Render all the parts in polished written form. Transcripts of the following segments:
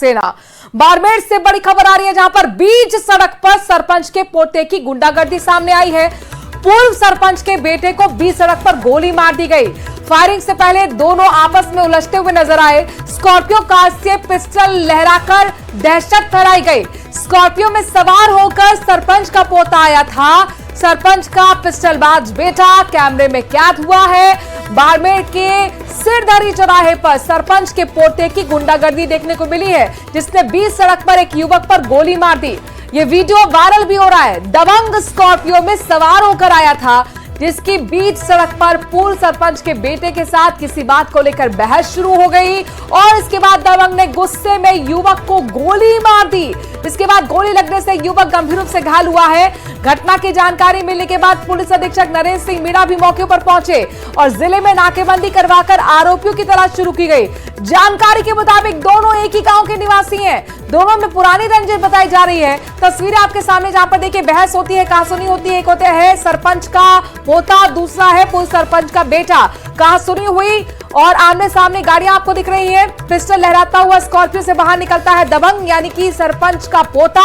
सक्सेना। बाड़मेर से बड़ी खबर आ रही है, जहां पर बीच सड़क पर सरपंच के पोते की गुंडागर्दी सामने आई है। पूर्व सरपंच के बेटे को बीच सड़क पर गोली मार दी गई। फायरिंग से पहले दोनों आपस में उलझते हुए नजर आए। स्कॉर्पियो कार से पिस्टल लहराकर दहशत फैलाई गई। स्कॉर्पियो में सवार होकर सरपंच का पोता आया था। सरपंच का पिस्टलबाज बेटा कैमरे में कैद हुआ है। बाड़मेर के सिरधरी चौराहे पर सरपंच के पोते की गुंडागर्दी देखने को मिली है, जिसने बीच सड़क पर एक युवक पर गोली मार दी। ये वीडियो वायरल भी हो रहा है। दबंग स्कॉर्पियो में सवार होकर आया था, जिसकी बीच सड़क पर पूर्व सरपंच के बेटे के साथ किसी बात को लेकर बहस शुरू हो गई और इसके बाद दबंग ने गुस्से में युवक को गोली मार दी। इसके बाद गोली लगने से युवक गंभीर रूप से घायल हुआ है। घटना की जानकारी मिलने के बाद पुलिस अधीक्षक नरेंद्र सिंह मीणा भी मौके पर पहुंचे और जिले में नाकेबंदी करवाकर आरोपियों की तलाश शुरू की गई। जानकारी के मुताबिक दोनों एक ही गांव के निवासी हैं। दोनों में पुरानी रंजिश बताई जा रही है। तस्वीरें आपके सामने, जहां पर देखिए बहस होती है, कहासुनी होती है। एक होते है सरपंच का पोता, दूसरा है पूर्व सरपंच का बेटा। कहासुनी हुई और आमने सामने गाड़ियां आपको दिख रही हैं। पिस्टल लहराता हुआ स्कॉर्पियो से बाहर निकलता है दबंग, यानी कि सरपंच का पोता,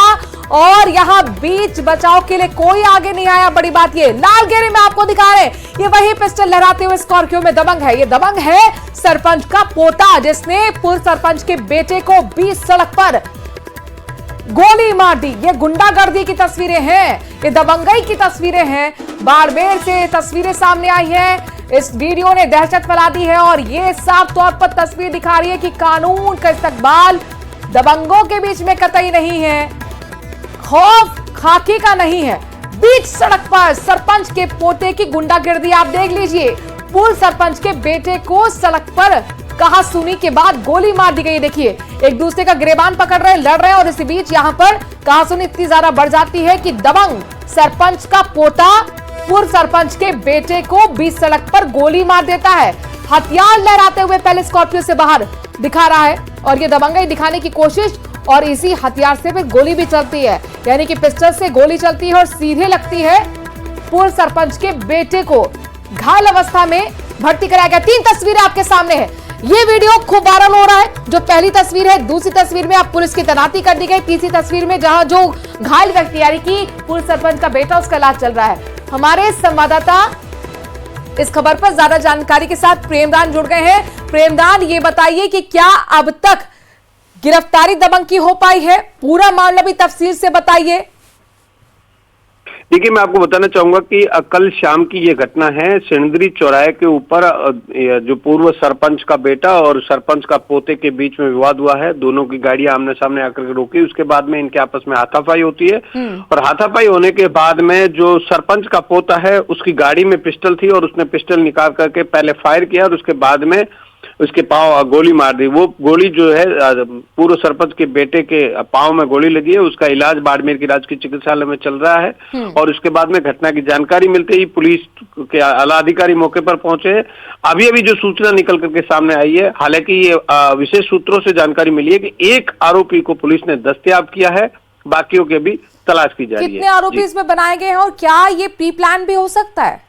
और यहां बीच बचाव के लिए कोई आगे नहीं आया। बड़ी बात ये लाल घेरे में आपको दिखा रहे हैं, ये वही पिस्टल लहराते हुए स्कॉर्पियो में दबंग है। ये दबंग है सरपंच का पोता, जिसने पूर्व सरपंच के बेटे को बीच सड़क पर गोली मार दी। ये गुंडागर्दी की तस्वीरें हैं, ये दबंगई की तस्वीरें हैं। बाड़मेर से तस्वीरें सामने आई हैं। इस वीडियो ने दहशत फैला दी है और ये साफ तौर पर तस्वीर दिखा रही है कि कानून का इस्तकबाल दबंगों के बीच में कतई नहीं है, खौफ खाकी का नहीं है। बीच सड़क पर सरपंच के पोते की गुंडागर्दी आप देख लीजिए। पूर्व सरपंच के बेटे को सड़क पर कहासुनी के बाद गोली मार दी गई। देखिए, एक दूसरे का गिरेबान पकड़ रहे हैं, लड़ रहे हैं और इसी बीच यहां पर कहासुनी इतनी ज्यादा बढ़ जाती है कि दबंग सरपंच का पोता पूर्व सरपंच के बेटे को बीच सड़क पर गोली मार देता है। हथियार लहराते हुए पहले स्कॉर्पियो से बाहर दिखा रहा है और ये दबंगई दिखाने की कोशिश, और इसी हथियार से फिर गोली भी चलती है, यानी कि पिस्टल से गोली चलती है और सीधे लगती है पूर्व सरपंच के बेटे को। घायल अवस्था में भर्ती कराया गया। 3 तस्वीरें आपके सामने है। ये वीडियो खूब वायरल हो रहा है। जो पहली तस्वीर है, दूसरी तस्वीर में आप पुलिस की तैनाती कर दी गई, तीसरी तस्वीर में जहां जो घायल व्यक्ति यानी कि पूर्व सरपंच का बेटा, उसका इलाज चल रहा है। हमारे संवाददाता इस खबर पर ज्यादा जानकारी के साथ प्रेमदान जुड़ गए हैं। प्रेमदान, ये बताइए कि क्या अब तक गिरफ्तारी दबंग की हो पाई है? पूरा मामला भी तफसील से बताइए। देखिए, मैं आपको बताना चाहूंगा कि कल शाम की ये घटना है। सिरधरी चौराहे के ऊपर जो पूर्व सरपंच का बेटा और सरपंच का पोते के बीच में विवाद हुआ है। दोनों की गाड़ियां आमने सामने आकर के रोकी, उसके बाद में इनके आपस में हाथापाई होती है और हाथापाई होने के बाद में जो सरपंच का पोता है, उसकी गाड़ी में पिस्टल थी और उसने पिस्टल निकाल करके पहले फायर किया और उसके बाद में उसके पांव गोली मार दी। वो गोली जो है पूर्व सरपंच के बेटे के पांव में गोली लगी है। उसका इलाज बाड़मेर के राजकीय चिकित्सालय में चल रहा है और उसके बाद में घटना की जानकारी मिलते ही पुलिस के आला अधिकारी मौके पर पहुंचे हैं। अभी अभी जो सूचना निकल करके सामने आई है, हालांकि ये विशेष सूत्रों से जानकारी मिली है कि एक आरोपी को पुलिस ने दस्तयाब किया है, बाकियों की अभी तलाश की जा रही है। कितने आरोपी इसमें बनाए गए हैं और क्या ये प्री प्लान भी हो सकता है?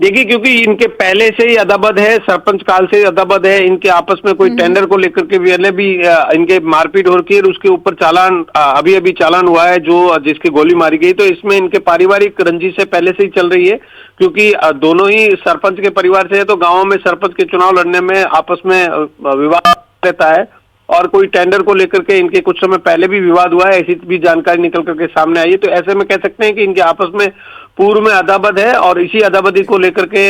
देखिए, क्योंकि इनके पहले से ही अदाबद है, सरपंच काल से अदाबद है। इनके आपस में कोई टेंडर को लेकर के भी इनके मारपीट हो रही है। उसके ऊपर चालान अभी चालान हुआ है जो जिसकी गोली मारी गई। तो इसमें इनके पारिवारिक रंजिश से पहले से ही चल रही है, क्योंकि दोनों ही सरपंच के परिवार से है। तो गाँव में सरपंच के चुनाव लड़ने में आपस में विवाद रहता है और कोई टेंडर को लेकर के इनके कुछ समय पहले भी विवाद हुआ है, ऐसी भी जानकारी निकल करके सामने आई है। तो ऐसे में कह सकते हैं कि इनके आपस में पूर्व में अदाबद है और इसी अदाबदी को लेकर के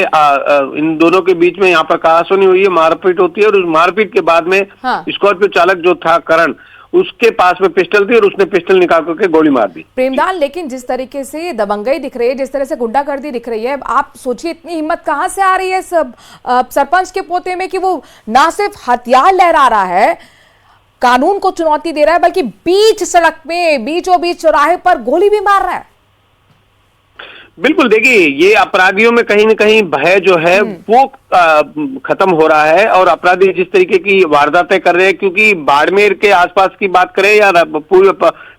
इन दोनों के बीच में यहाँ पर कहासुनी हुई है, मारपीट होती है और उस मारपीट के बाद में स्कॉर्पियो चालक जो था करण, उसके पास में पिस्टल थी और उसने पिस्टल निकाल करके गोली मार दी। प्रेमदान, लेकिन जिस तरीके से दबंगई दिख रही है, जिस तरह से गुंडागर्दी दिख रही है, आप सोचिए इतनी हिम्मत कहां से आ रही है सरपंच के पोते में कि वो ना सिर्फ हथियार लहरा रहा है, कानून को चुनौती दे रहा है, बल्कि बीच सड़क में बीचों बीच चौराहे पर गोली भी मार रहा है। बिल्कुल, देखिए ये अपराधियों में कहीं न कहीं भय जो है वो खत्म हो रहा है और अपराधी जिस तरीके की वारदातें कर रहे हैं, क्योंकि बाड़मेर के आसपास की बात करें या पूर्व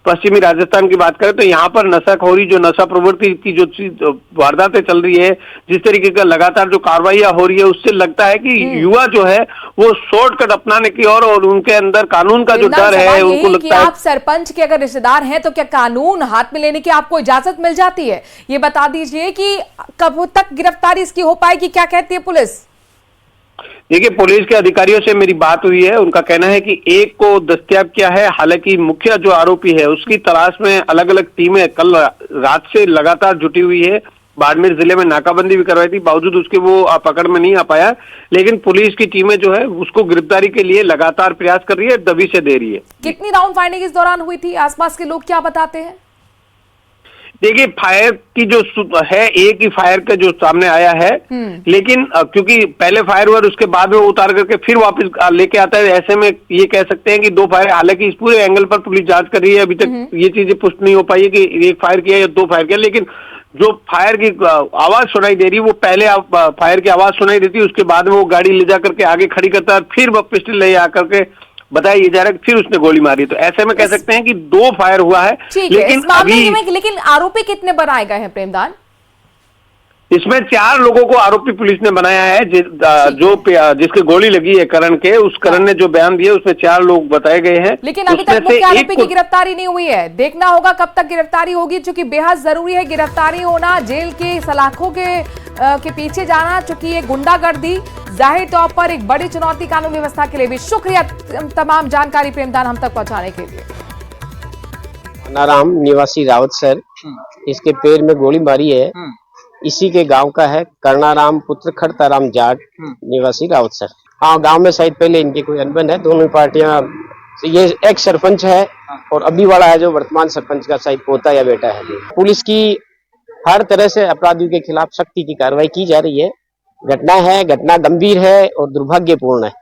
पश्चिमी राजस्थान की बात करें तो यहाँ पर नशाखोरी, जो नशा प्रवृत्ति की जो वारदातें चल रही है, जिस तरीके का लगातार जो कार्रवाइयां हो रही है, उससे लगता है कि युवा जो है वो शॉर्टकट अपनाने की और उनके अंदर कानून का जो डर है उनको लगता है। आप सरपंच के अगर रिश्तेदार हैं तो क्या कानून हाथ में लेने की आपको इजाजत मिल जाती है? ये बता दीजिए कि कब तक गिरफ्तारी इसकी हो पाएगी, क्या कहती है पुलिस? देखिए, पुलिस के अधिकारियों से मेरी बात हुई है, उनका कहना है कि एक को दस्तयाब किया है, हालांकि मुख्य जो आरोपी है उसकी तलाश में अलग अलग टीमें कल रात से लगातार जुटी हुई है। बाड़मेर जिले में नाकाबंदी भी करवाई थी, बावजूद उसके वो पकड़ में नहीं आ पाया, लेकिन पुलिस की टीमें जो है उसको गिरफ्तारी के लिए लगातार प्रयास कर रही है, दबी से दे रही है। कितनी राउंड फायरिंग इस दौरान हुई थी? आसपास के लोग क्या बताते हैं? देखिए, फायर की जो है, एक ही फायर का जो सामने आया है, लेकिन क्योंकि पहले फायर हुआ उसके बाद में उतार करके फिर वापस लेके आता है, ऐसे में ये कह सकते हैं कि 2 फायर। हालांकि इस पूरे एंगल पर पुलिस जांच कर रही है, अभी तक ये चीजें पुष्ट नहीं हो पाई है कि 1 फायर किया या 2 फायर किया, लेकिन जो फायर की आवाज सुनाई दे रही है वो पहले फायर की आवाज सुनाई देती है, उसके बाद में वो गाड़ी ले जा करके आगे खड़ी करता है, फिर वो पिस्टल ले आकर के बताया ये जा रहा है कि फिर उसने गोली मारी। तो ऐसे में कह सकते हैं कि 2 फायर हुआ है, लेकिन लेकिन आरोपी कितने बनाए गए हैं प्रेमदान? इसमें 4 लोगों को आरोपी पुलिस ने बनाया है, जिसके गोली लगी है करण के, उस करण ने जो बयान दिया उसमें 4 लोग बताए गए हैं। लेकिन अभी तक मुख्य आरोपी की गिरफ्तारी नहीं हुई है। देखना होगा कब तक गिरफ्तारी होगी, क्योंकि बेहद जरूरी है गिरफ्तारी होना, जेल के सलाखों के पीछे जाना, चूंकि ये गुंडागर्दी जाहिर तौर पर एक बड़ी चुनौती कानून व्यवस्था के लिए भी। शुक्रिया तमाम जानकारी प्रेमदान हम तक पहुंचाने के लिए। नाराम निवासी रावत सर, इसके पैर में गोली मारी है, इसी के गांव का है, करणाराम पुत्र खड़ताराम जाट निवासी रावत सर। हाँ, गांव में शायद पहले इनकी कोई अनबन है, दोनों पार्टियां। ये एक सरपंच है और अभी वाला है जो वर्तमान सरपंच का शायद पोता या बेटा है। पुलिस की हर तरह से अपराधियों के खिलाफ सख्ती की कार्रवाई की जा रही है। घटना गंभीर है और दुर्भाग्यपूर्ण है।